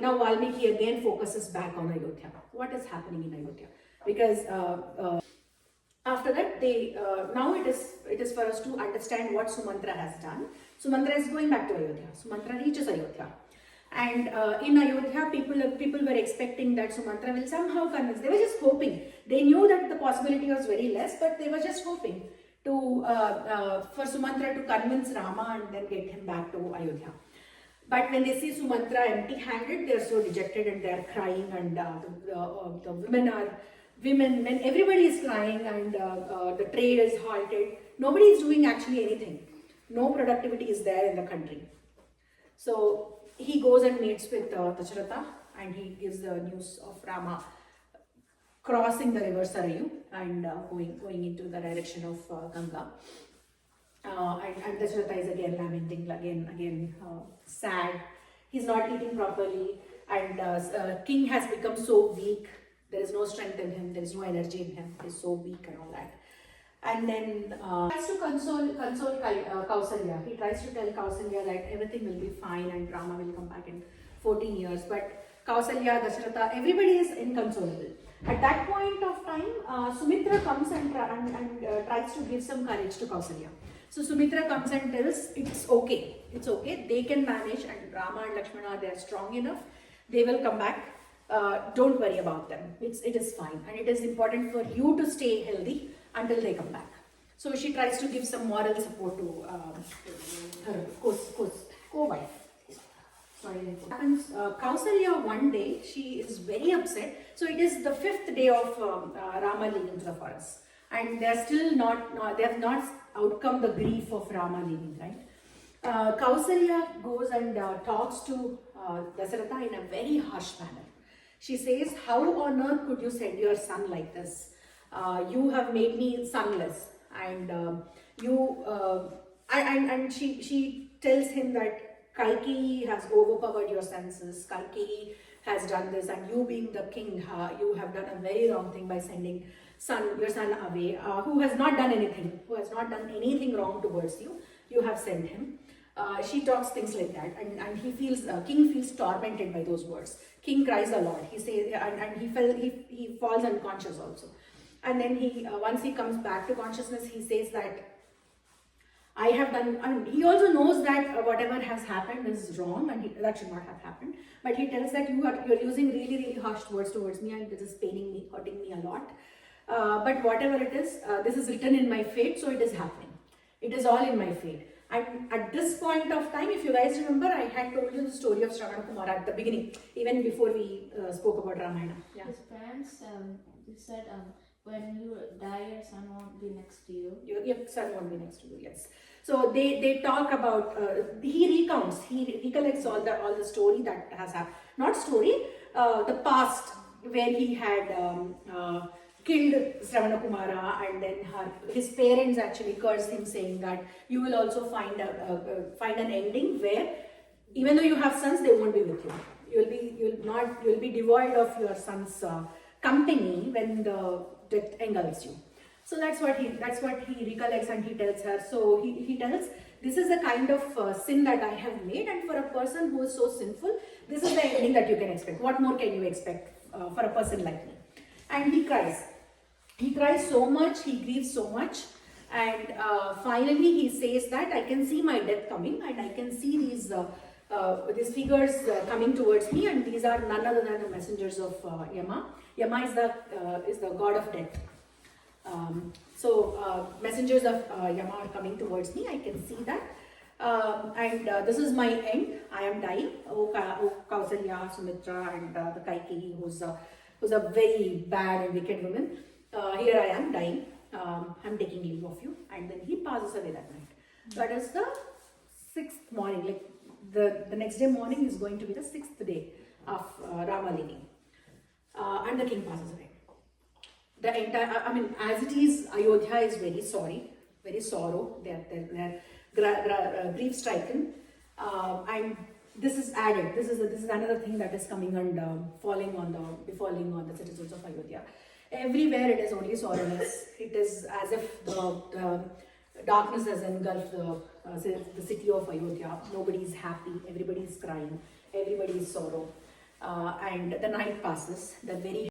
Now Valmiki again focuses back on Ayodhya. What is happening in Ayodhya? Because after that, they now it is for us to understand what Sumantra has done. Sumantra is going back to Ayodhya. Sumantra reaches Ayodhya, and in Ayodhya, people were expecting that Sumantra will somehow convince. They were just hoping. They knew that the possibility was very less, but they were just hoping to for Sumantra to convince Rama and then get him back to Ayodhya. But when they see Sumantra empty-handed, they are so dejected and they are crying, and the women, when everybody is crying and the trade is halted, nobody is doing actually anything. No productivity is there in the country. So he goes and meets with Dasaratha, and he gives the news of Rama crossing the river Sarayu and going into the direction of Ganga. And Dasaratha is again lamenting, again sad. He's not eating properly, and king has become so weak. There is no strength in him. There is no energy in him. He's so weak and all that. And then tries to console Kausalya. He tries to tell Kausalya that everything will be fine and Rama will come back in 14 years. But Kausalya, Dasaratha, everybody is inconsolable. At that point of time, Sumitra comes and tries to give some courage to Kausalya. So Sumitra comes and tells, it's okay, they can manage, and Rama and Lakshmana, they are strong enough, they will come back, don't worry about them, it is fine, and it is important for you to stay healthy until they come back. So she tries to give some moral support to her co-wife. Kausalya one day, she is very upset. So it is the 5th day of Rama leaving to the forest, and they are still they have not outcome the grief of Rama leaving, right? Kausalya goes and talks to Dasaratha in a very harsh manner. She says, how on earth could you send your son like this? You have made me sonless, and she tells him that Kalki has overpowered your senses. Kalki has done this, and you being the king, you have done a very wrong thing by sending your son away, who has not done anything wrong towards you. You have sent him. She talks things like that, and king feels tormented by those words. King cries a lot. He says, and he falls unconscious also. And then once he comes back to consciousness, he says that I have done, and he also knows that whatever has happened is wrong, and that should not have happened. But he tells that you're using really, really harsh words towards me, and this is paining me, hurting me a lot. But whatever it is, this is written in my fate, so it is happening. It is all in my fate. And at this point of time, if you guys remember, I had told you the story of Shravana Kumara at the beginning, even before we spoke about Ramayana. Yeah. His parents said, when you die, your son won't be next to you. Your son won't be next to you, yes. So they talk about, he recollects all the story that has happened. Not story, the past, where he had killed Shravana Kumara, and then his parents actually cursed him, saying that you will also find an ending where even though you have sons, they won't be with you. You'll be devoid of your son's company when the death engulfs you. So that's what he recollects, and he tells her. So he tells, this is the kind of sin that I have made, and for a person who is so sinful, this is the ending that you can expect. What more can you expect for a person like me? And he cries. He cries so much, he grieves so much, and finally he says that I can see my death coming, and I can see these figures coming towards me, and these are none other than the messengers of Yama. Yama is the god of death. Messengers of Yama are coming towards me. I can see that, and this is my end. I am dying. O Kausalya, Sumitra, and the Kaikeyi, who's a very bad and wicked woman. Here I am dying. I'm taking leave of you, and then he passes away that night. That is the 6th morning. Like the next day morning is going to be the 6th day of Rama leaving, and the king passes away. The entire, as it is, Ayodhya is very sorry, very sorrow. They're grief striken, and this is added. This is another thing that is coming and befalling on the citizens of Ayodhya. Everywhere it is only sorrowness. It is as if the darkness has engulfed the city of Ayodhya. Nobody is happy. Everybody is crying. Everybody is sorrow. and the night passes. The very